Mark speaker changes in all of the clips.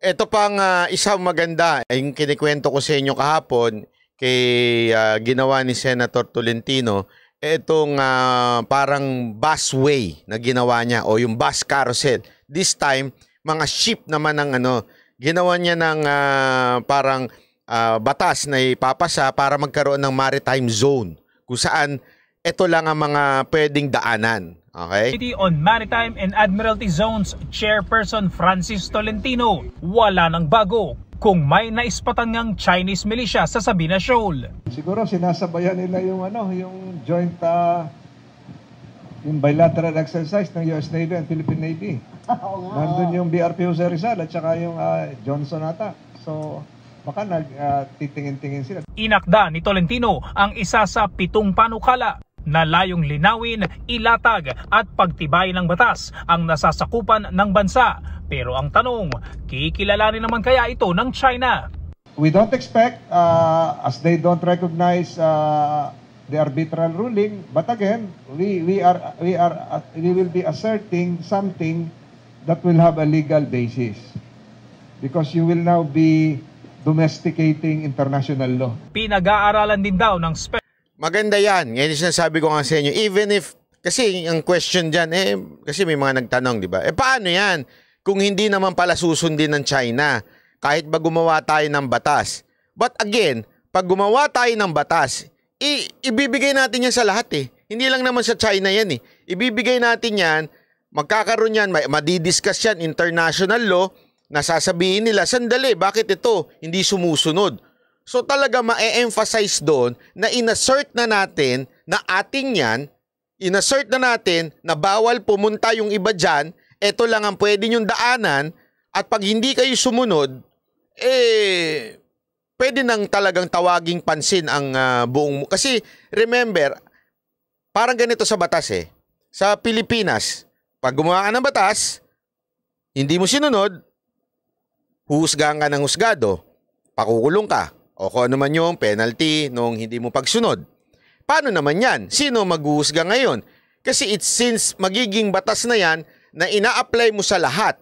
Speaker 1: Ito pang isang maganda, yung kinikwento ko sa inyo kahapon kay ginawa ni Senator Tolentino, itong parang busway na ginawa niya o yung bus carousel. This time, mga ship naman ng ginawa niya ng parang batas na ipapasa para magkaroon ng maritime zone kung saan ito lang ang mga pwedeng daanan. Okay?
Speaker 2: Committee on Maritime and Admiralty Zones Chairperson Francis Tolentino, wala nang bago kung may naispatan ngang Chinese militia sa Sabina Shoal.
Speaker 3: Siguro sinasabayan nila yung yung joint yung bilateral exercise ng US Navy and Philippine Navy. Nandun yung BRP Jose Rizal at saka yung Johnson ata. So baka nagtitingin-tingin sila.
Speaker 2: Inakda ni Tolentino ang isa sa 7 panukala na layong linawin, ilatag at pagtibay ng batas ang nasasakupan ng bansa. Pero ang tanong, kikilalanin naman kaya ito ng China?
Speaker 3: We don't expect, as they don't recognize the arbitral ruling, but again, we will be asserting something that will have a legal basis. Because you will now be domesticating international law.
Speaker 2: Pinag-aaralan din daw ng
Speaker 1: maganda yan. Ngayon sinasabi ko nga sa inyo, even if, kasi ang question dyan, kasi may mga nagtanong, di ba? Paano yan? Kung hindi naman pala susundin ng China, kahit ba gumawa tayo ng batas. But again, pag gumawa tayo ng batas, ibibigay natin yan sa lahat eh. Hindi lang naman sa China yan eh. Ibibigay natin yan, magkakaroon yan, madidiscuss yan, international law, nasasabihin nila, sandali, bakit ito hindi sumusunod? So talaga ma-emphasize doon na inassert na natin na ating yan, inassert na natin na bawal pumunta yung iba dyan, eto lang ang pwede nyong daanan, at pag hindi kayo sumunod, pwede nang talagang tawaging pansin ang buong... Kasi remember, parang ganito sa batas eh. Sa Pilipinas, pag gumawa ka ng batas, hindi mo sinunod, huhusgahan ka ng husgado, pakukulong ka. O kung ano man yung penalty nung hindi mo pagsunod. Paano naman yan? Sino maghuhusga ngayon? Kasi since magiging batas na yan na ina-apply mo sa lahat,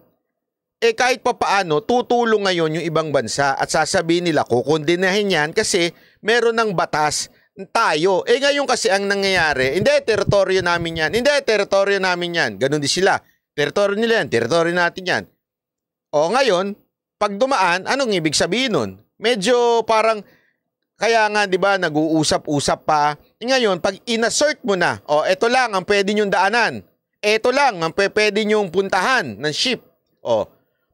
Speaker 1: kahit papaano tutulong ngayon yung ibang bansa at sasabihin nila kukondinahin yan kasi meron ng batas tayo. Ngayon kasi ang nangyayari, hindi, teritoryo namin yan. Hindi, teritoryo namin yan. Ganon din sila. Teritoryo nila yan, teritoryo natin yan. O ngayon, pag dumaan, anong ibig sabihin nun? Medyo parang, kaya nga 'di ba nag-uusap-usap pa. Ngayon, pag inassert mo na, ito lang ang pwede nyong daanan. Ito lang ang pwede nyong puntahan ng ship.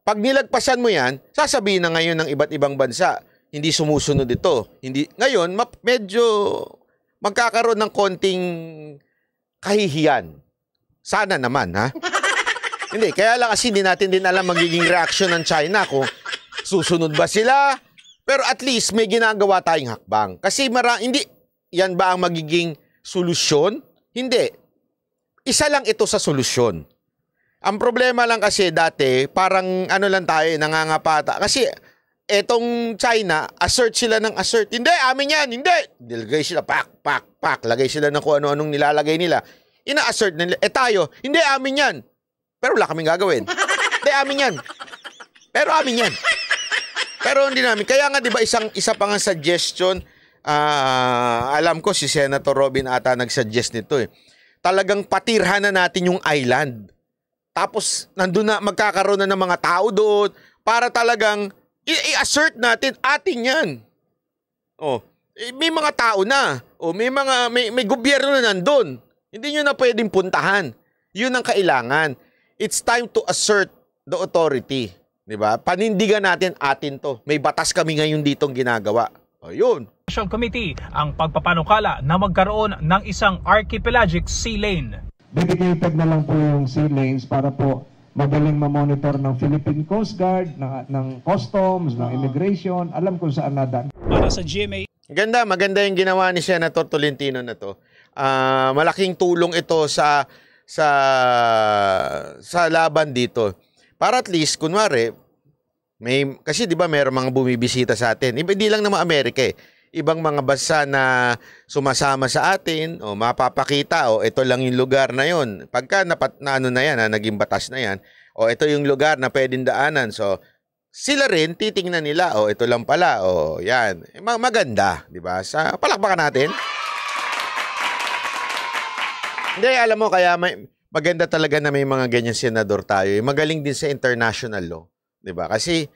Speaker 1: Pag nilagpasan mo 'yan, sasabihin na ngayon ng iba't ibang bansa, hindi sumusunod ito. Hindi ngayon medyo magkakaroon ng konting kahihiyan. Sana naman, ha? Hindi, kaya lang kasi hindi natin din alam magiging reaction ng China kung susunod ba sila. Pero at least may ginagawa tayong hakbang. Kasi hindi, yan ba ang magiging solusyon? Hindi. Isa lang ito sa solusyon. Ang problema lang kasi dati, parang lang tayo, nangangapata. Kasi etong China, assert sila ng assert. Hindi, amin yan, hindi. Nilagay sila, pak. Lagay sila ng kung ano-anong nilalagay nila. Ina-assert nila. Tayo, hindi, amin yan. Pero wala kaming gagawin. Hindi, amin yan. Pero amin yan. Pero hindi namin. Kaya nga 'di ba isa pa nga suggestion, alam ko si Senator Robin ata nag-suggest nito eh. Talagang patirhan na natin yung island. Tapos nandun na magkakaroon na ng mga tao doon para talagang i-assert natin atin 'yan. May mga tao na. May gobyerno na nandun. Hindi niyo na pwedeng puntahan. 'Yun ang kailangan. It's time to assert the authority. Diba? Panindigan natin atin to. May batas kami ngayon ditong ginagawa. Ayun.
Speaker 2: Special Committee ang pagpapanukala na magkaroon ng isang archipelagic sea lane.
Speaker 3: Dedicated na lang po yung sea lanes para po madaling ma-monitor ng Philippine Coast Guard, ng Customs, ng Immigration. Alam kung saan nadan.
Speaker 2: Para sa GMA.
Speaker 1: Maganda yung ginawa ni Senator Tolentino na to. Malaking tulong ito sa laban dito. Para at least, kunwari, kasi di ba mayroong mga bumibisita sa atin. Hindi lang naman Amerika eh. Ibang mga bansa na sumasama sa atin, mapapakita, ito lang yung lugar na yon. Pagka naging batas na yan, ito yung lugar na pwedeng daanan. So, sila rin titingnan nila, ito lang pala, yan. Maganda, di ba? Sa palakpakan natin. Hindi, alam mo, kaya maganda talaga na may mga ganyan senador tayo. Magaling din sa international law, di ba? Kasi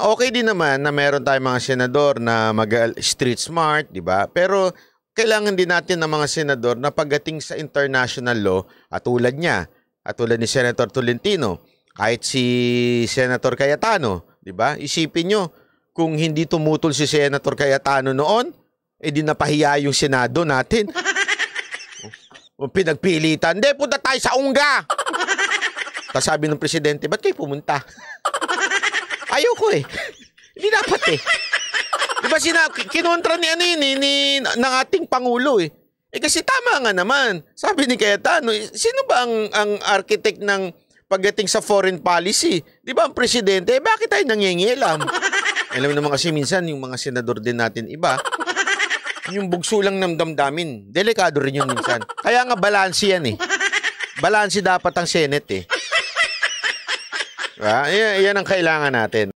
Speaker 1: okay din naman na meron tayong mga senador na street smart, di ba? Pero kailangan din natin ng mga senador na pagdating sa international law, at tulad ni Senator Tolentino, kahit si Senator Cayetano, di ba? Isipin nyo, kung hindi tumutol si Senator Cayetano noon, di napahiya yung Senado natin. Pinagpilitan, hindi, punta tayo sa Ungga. Tapos sabi ng presidente, ba't kayo pumunta? Ayoko Hindi dapat Di ba kinontra ng ating Pangulo kasi tama nga naman. Sabi ni Cayetano, sino ba ang architect ng pagdating sa foreign policy? Di ba ang presidente? Bakit tayo nangyengialam? Alam mo naman kasi minsan yung mga senador din natin iba, yung bugso lang ng damdamin. Delikado rin yun minsan. Kaya nga balanse yan Balanse dapat ang Senate Diba? Yan ang kailangan natin.